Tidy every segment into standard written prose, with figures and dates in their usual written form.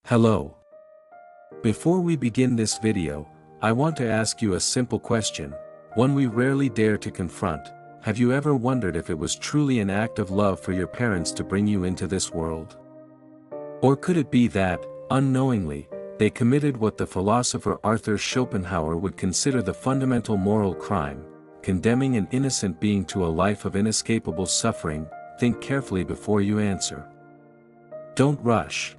Hello. Before we begin this video, I want to ask you a simple question, one we rarely dare to confront. Have you ever wondered if it was truly an act of love for your parents to bring you into this world? Or could it be that, unknowingly, they committed what the philosopher Arthur Schopenhauer would consider the fundamental moral crime, condemning an innocent being to a life of inescapable suffering? Think carefully before you answer. Don't rush.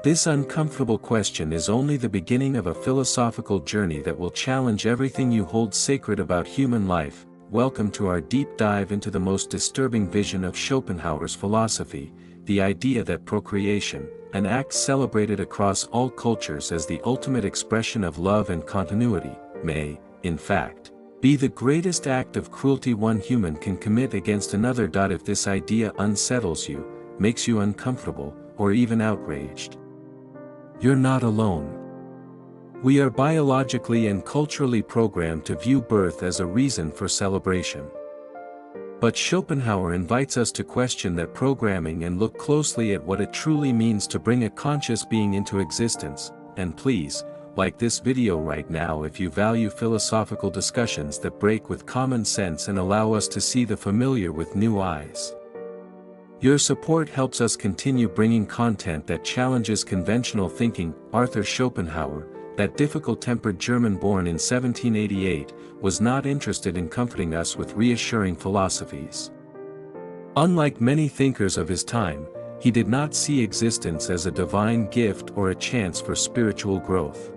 This uncomfortable question is only the beginning of a philosophical journey that will challenge everything you hold sacred about human life. Welcome to our deep dive into the most disturbing vision of Schopenhauer's philosophy, the idea that procreation, an act celebrated across all cultures as the ultimate expression of love and continuity, may, in fact, be the greatest act of cruelty one human can commit against another. If this idea unsettles you, makes you uncomfortable, or even outraged, you're not alone. We are biologically and culturally programmed to view birth as a reason for celebration. But Schopenhauer invites us to question that programming and look closely at what it truly means to bring a conscious being into existence. And please, like this video right now if you value philosophical discussions that break with common sense and allow us to see the familiar with new eyes. Your support helps us continue bringing content that challenges conventional thinking. Arthur Schopenhauer, that difficult-tempered German born in 1788, was not interested in comforting us with reassuring philosophies. Unlike many thinkers of his time, he did not see existence as a divine gift or a chance for spiritual growth.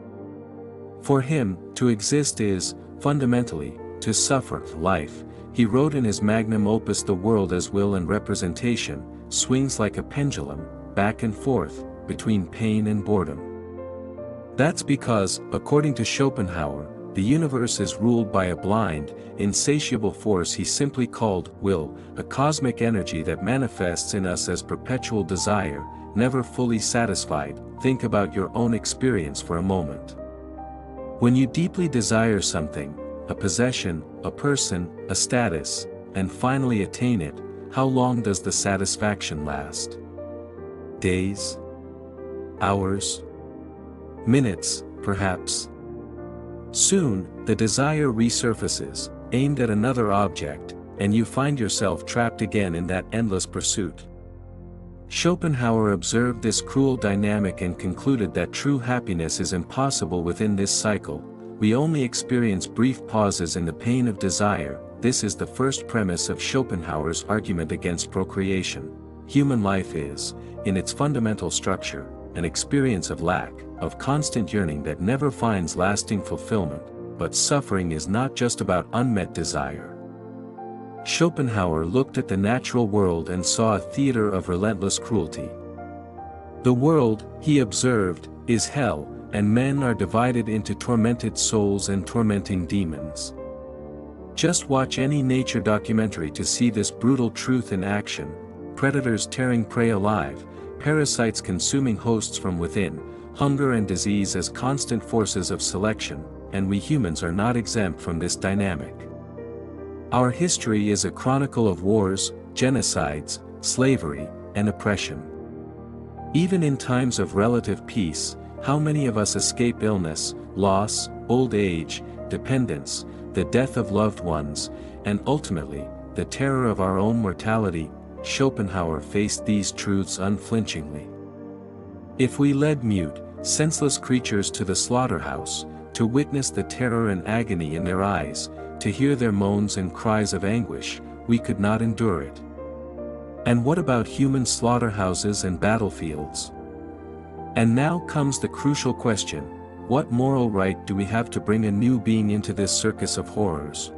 For him, to exist is, fundamentally, to suffer. Life, he wrote in his magnum opus, The World as Will and Representation, swings like a pendulum, back and forth, between pain and boredom. That's because, according to Schopenhauer, the universe is ruled by a blind, insatiable force he simply called will, a cosmic energy that manifests in us as perpetual desire, never fully satisfied. Think about your own experience for a moment. When you deeply desire something, a possession, a person, a status, and finally attain it, how long does the satisfaction last? Days? Hours? Minutes, perhaps? Soon, the desire resurfaces, aimed at another object, and you find yourself trapped again in that endless pursuit. Schopenhauer observed this cruel dynamic and concluded that true happiness is impossible within this cycle. We only experience brief pauses in the pain of desire. This is the first premise of Schopenhauer's argument against procreation. Human life is, in its fundamental structure, an experience of lack, of constant yearning that never finds lasting fulfillment. But suffering is not just about unmet desire. Schopenhauer looked at the natural world and saw a theater of relentless cruelty. The world, he observed, is hell, and men are divided into tormented souls and tormenting demons. Just watch any nature documentary to see this brutal truth in action: predators tearing prey alive, parasites consuming hosts from within, hunger and disease as constant forces of selection, and we humans are not exempt from this dynamic. Our history is a chronicle of wars, genocides, slavery, and oppression. Even in times of relative peace, how many of us escape illness, loss, old age, dependence, the death of loved ones, and ultimately, the terror of our own mortality? Schopenhauer faced these truths unflinchingly. If we led mute, senseless creatures to the slaughterhouse, to witness the terror and agony in their eyes, to hear their moans and cries of anguish, we could not endure it. And what about human slaughterhouses and battlefields? And now comes the crucial question: what moral right do we have to bring a new being into this circus of horrors?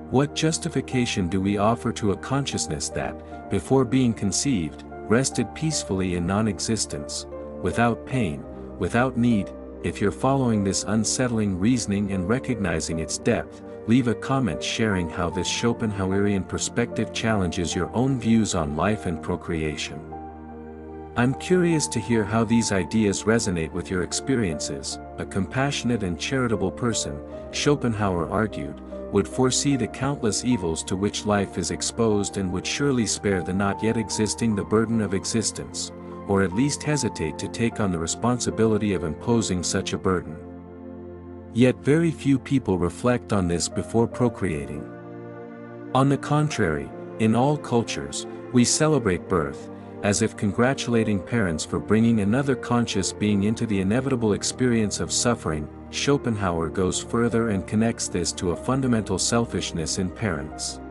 What justification do we offer to a consciousness that, before being conceived, rested peacefully in non-existence, without pain, without need? If you're following this unsettling reasoning and recognizing its depth, leave a comment sharing how this Schopenhauerian perspective challenges your own views on life and procreation. I'm curious to hear how these ideas resonate with your experiences. A compassionate and charitable person, Schopenhauer argued, would foresee the countless evils to which life is exposed and would surely spare the not yet existing the burden of existence, or at least hesitate to take on the responsibility of imposing such a burden. Yet very few people reflect on this before procreating. On the contrary, in all cultures, we celebrate birth, as if congratulating parents for bringing another conscious being into the inevitable experience of suffering. Schopenhauer goes further and connects this to a fundamental selfishness in parents.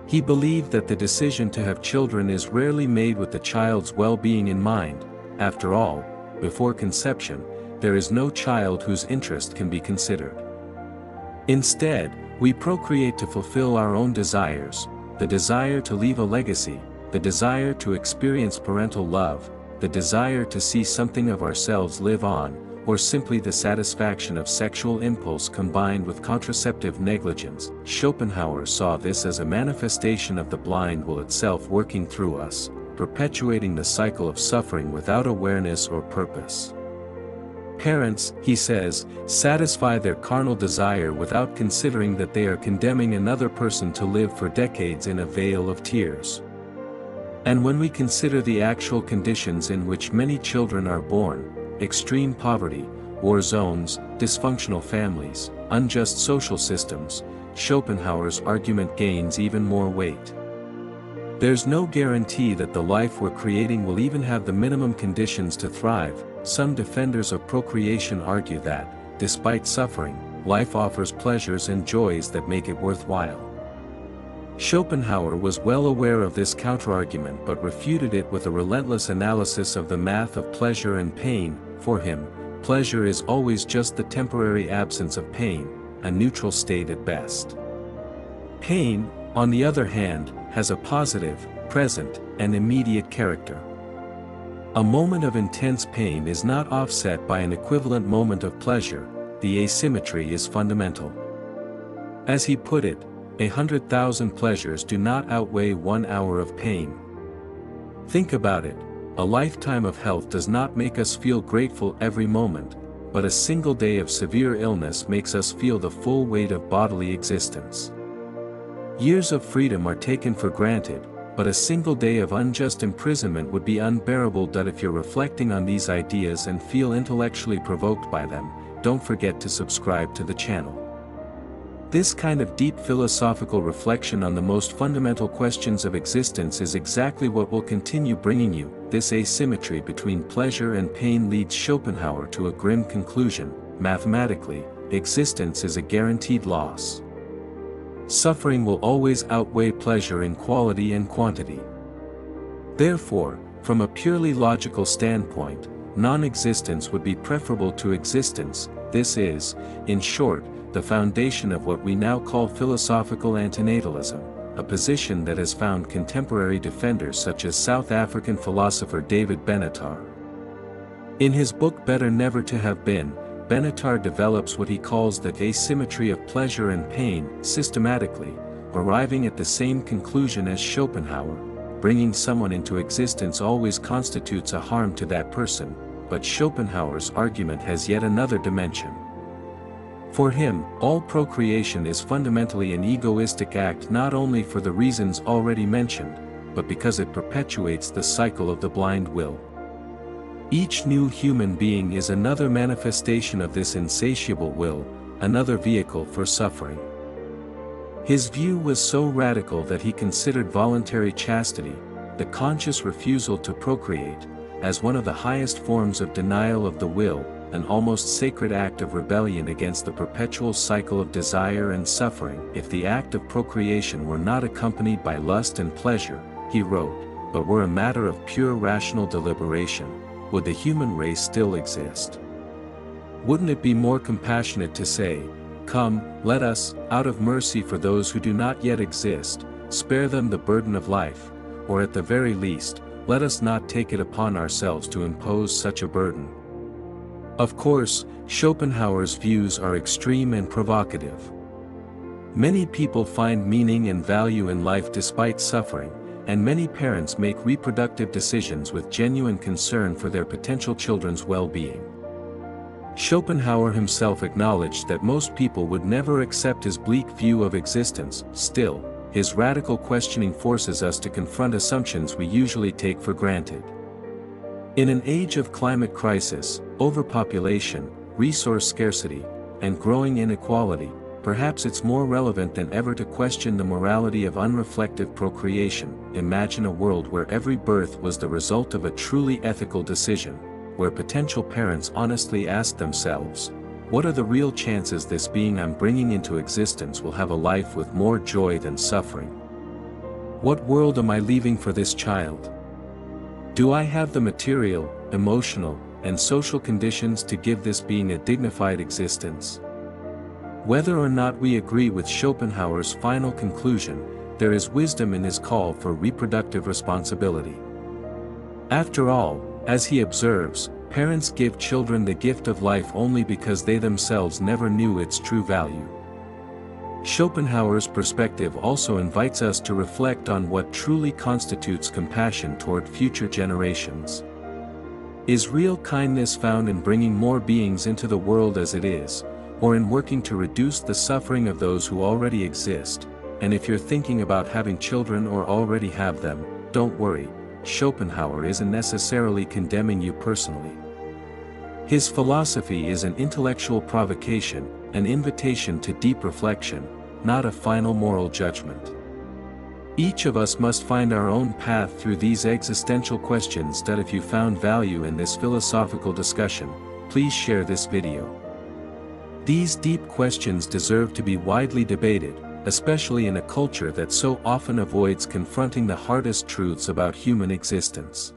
He believed that the decision to have children is rarely made with the child's well-being in mind. After all, before conception, there is no child whose interest can be considered. Instead, we procreate to fulfill our own desires, the desire to leave a legacy, the desire to experience parental love, the desire to see something of ourselves live on, or simply the satisfaction of sexual impulse combined with contraceptive negligence. Schopenhauer saw this as a manifestation of the blind will itself working through us, perpetuating the cycle of suffering without awareness or purpose. Parents, he says, satisfy their carnal desire without considering that they are condemning another person to live for decades in a vale of tears. And when we consider the actual conditions in which many children are born, extreme poverty, war zones, dysfunctional families, unjust social systems, Schopenhauer's argument gains even more weight. There's no guarantee that the life we're creating will even have the minimum conditions to thrive. Some defenders of procreation argue that, despite suffering, life offers pleasures and joys that make it worthwhile. Schopenhauer was well aware of this counterargument but refuted it with a relentless analysis of the math of pleasure and pain. For him, pleasure is always just the temporary absence of pain, a neutral state at best. Pain, on the other hand, has a positive, present, and immediate character. A moment of intense pain is not offset by an equivalent moment of pleasure. The asymmetry is fundamental. As he put it, 100,000 pleasures do not outweigh 1 hour of pain. Think about it, a lifetime of health does not make us feel grateful every moment, but a single day of severe illness makes us feel the full weight of bodily existence. Years of freedom are taken for granted, but a single day of unjust imprisonment would be unbearable. If you're reflecting on these ideas and feel intellectually provoked by them, don't forget to subscribe to the channel. This kind of deep philosophical reflection on the most fundamental questions of existence is exactly what will continue bringing you. This asymmetry between pleasure and pain leads Schopenhauer to a grim conclusion: mathematically, existence is a guaranteed loss. Suffering will always outweigh pleasure in quality and quantity. Therefore, from a purely logical standpoint, non-existence would be preferable to existence. This is, in short, the foundation of what we now call philosophical antinatalism, a position that has found contemporary defenders such as South African philosopher David Benatar. In his book Better Never to Have Been, Benatar develops what he calls the asymmetry of pleasure and pain systematically, arriving at the same conclusion as Schopenhauer: bringing someone into existence always constitutes a harm to that person. But Schopenhauer's argument has yet another dimension. For him, all procreation is fundamentally an egoistic act, not only for the reasons already mentioned, but because it perpetuates the cycle of the blind will. Each new human being is another manifestation of this insatiable will, another vehicle for suffering. His view was so radical that he considered voluntary chastity, the conscious refusal to procreate, as one of the highest forms of denial of the will, an almost sacred act of rebellion against the perpetual cycle of desire and suffering. If the act of procreation were not accompanied by lust and pleasure, he wrote, but were a matter of pure rational deliberation, would the human race still exist? Wouldn't it be more compassionate to say, "Come, let us, out of mercy for those who do not yet exist, spare them the burden of life, or at the very least, let us not take it upon ourselves to impose such a burden"? Of course, Schopenhauer's views are extreme and provocative. Many people find meaning and value in life despite suffering, and many parents make reproductive decisions with genuine concern for their potential children's well-being. Schopenhauer himself acknowledged that most people would never accept his bleak view of existence. Still, his radical questioning forces us to confront assumptions we usually take for granted. In an age of climate crisis, overpopulation, resource scarcity, and growing inequality, perhaps it's more relevant than ever to question the morality of unreflective procreation. Imagine a world where every birth was the result of a truly ethical decision, where potential parents honestly asked themselves, what are the real chances this being I'm bringing into existence will have a life with more joy than suffering? What world am I leaving for this child? Do I have the material, emotional, and social conditions to give this being a dignified existence? Whether or not we agree with Schopenhauer's final conclusion, there is wisdom in his call for reproductive responsibility. After all, as he observes, parents give children the gift of life only because they themselves never knew its true value. Schopenhauer's perspective also invites us to reflect on what truly constitutes compassion toward future generations. Is real kindness found in bringing more beings into the world as it is, or in working to reduce the suffering of those who already exist? And if you're thinking about having children or already have them, don't worry, Schopenhauer isn't necessarily condemning you personally. His philosophy is an intellectual provocation, an invitation to deep reflection, not a final moral judgment. Each of us must find our own path through these existential questions. If you found value in this philosophical discussion, please share this video. These deep questions deserve to be widely debated, especially in a culture that so often avoids confronting the hardest truths about human existence.